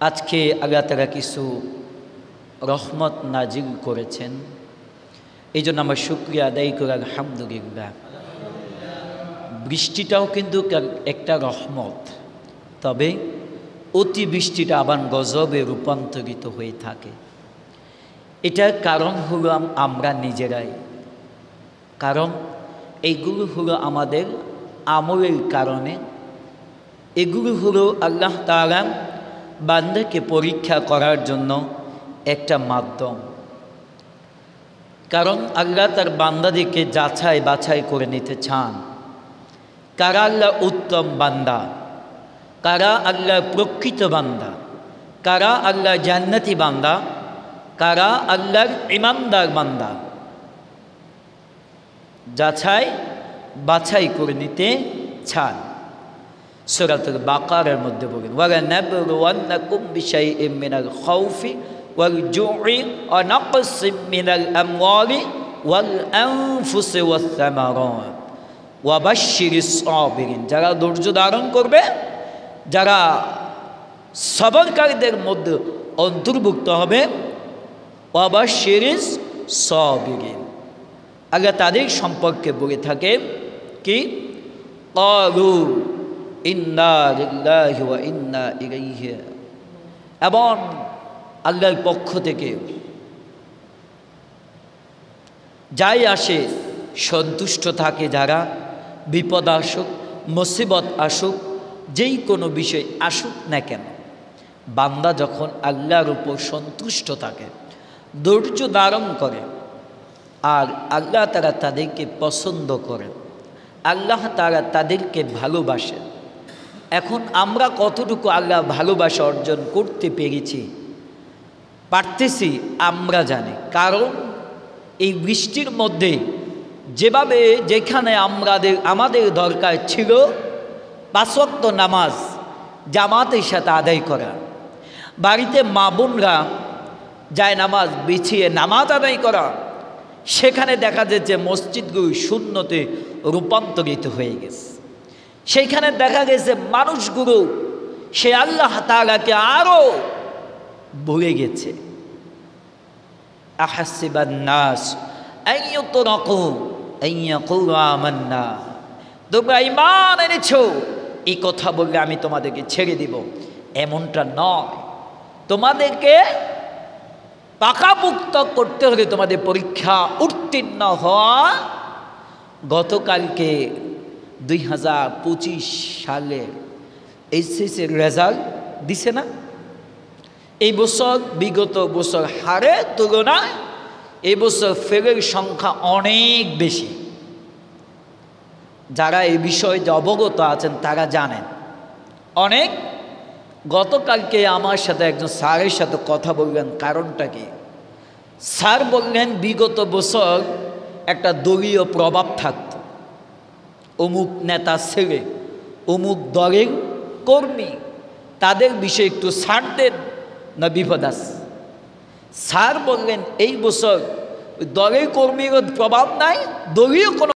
আজকে আল্লাহ তাআলা কিছু রহমত নাজিল করেছেন, এই জন্য আমরা শুকরিয়া আদায় করি আলহামদুলিল্লাহ। বৃষ্টিটাও কিন্তু একটা রহমত, তবে অতি বৃষ্টিটা আবার গজবে রূপান্তরিত হয়ে থাকে। এটার কারণ হলো আমরা নিজেরাই, কারণ এইগুলো হলো আমাদের আমলের কারণে। এগুলো হলো আল্লাহ তাআলা বান্দাকে পরীক্ষা করার জন্য একটা মাধ্যম। কারণ আল্লাহ তার বান্দাদেরকে যাচাই বাছাই করে নিতে চান, কারা আল্লাহ উত্তম বান্দা, কারা আল্লাহ প্রকৃত বান্দা, কারা আল্লাহ জান্নাতি বান্দা, কারা আল্লাহর ইমানদার বান্দা, যাচাই বাছাই করে নিতে চান। সূরাতুল বাকারার মধ্যে বলেন, ওয়ালানাবলুওয়ান্নাকুম বিশাইইম মিনাল খাউফি ওয়াল জুই ওয়া নাকসিম মিনাল আমওয়ালি ওয়াল আনফুসি ওয়াস সামারাত ওয়া বাশশিরিস সাবিরিন। যারা ধৈর্য ধারণ করবে, যারা সবরকারীদের মধ্যে অন্তর্ভুক্ত হবে, ওয়া বাশশিরিস সাবিরিন। আগে তাদের সম্পর্কে বলে থাকে কি, ক্বালু ইন্না লিল্লাহি ওয়া ইন্না ইলাইহি, এবং আল্লাহর পক্ষ থেকে যাই আসে সন্তুষ্ট থাকে যারা, বিপদ আসুক মুসিবত আসুক যেই কোনো বিষয় আসুক না কেন, বান্দা যখন আল্লাহর উপর সন্তুষ্ট থাকে, ধৈর্য ধারণ করে, আর আল্লাহ তাআলা তাদেরকে পছন্দ করেন, আল্লাহ তাআলা তাদেরকে ভালোবাসেন। এখন আমরা কতটুকু আল্লাহ ভালোবাসা অর্জন করতে পারতেছি আমরা জানি। কারণ এই বৃষ্টির মধ্যে যেভাবে যেখানে আমাদের দরকার ছিল 5 ওয়াক্ত নামাজ জামাতের সাথে আদায় করা, বাড়িতে মা বোনরা যায় নামাজ বিছিয়ে নামাজ আদায় করা, সেখানে দেখা যাচ্ছে মসজিদগুলো শূন্যতে রূপান্তরিত হয়ে গেছে। সেইখানে দেখা গেছে মানুষগুলো সে আল্লাহ তাআলাকে আরো ভুলে গেছে। আহাসিবান নাস আন ইউতরাকু আন ইয়াকুলু আমান্না, তোমরা ঈমান এনেছো এই কথা বললে আমি তোমাদেরকে ছেড়ে দিব, এমনটা নয়। তোমাদেরকে পাকাপুক্ত করতে হলে তোমাদের পরীক্ষা উত্তীর্ণ হওয়া। গতকালকে 2025 সালের এইচএসের রেজাল্ট দিছে না? এই বছর বিগত বছর হারে তুলনায় এই বছর ফেলের সংখ্যা অনেক বেশি। যারা এই বিষয়ে অবগত আছেন তারা জানেন অনেক। গতকালকে আমার সাথে একজন স্যারের সাথে কথা বললেন, কারণটা কি? স্যার বললেন বিগত বছর একটা দলীয় প্রভাব থাকত, অমুক নেতা ছেলে অমুক দলের কর্মী, তাদের বিষয়ে একটু ছাড় দেন না বিপদ আছে। স্যার বললেন এই বছর দলের কর্মীর প্রভাব নাই, দলীয় কোনো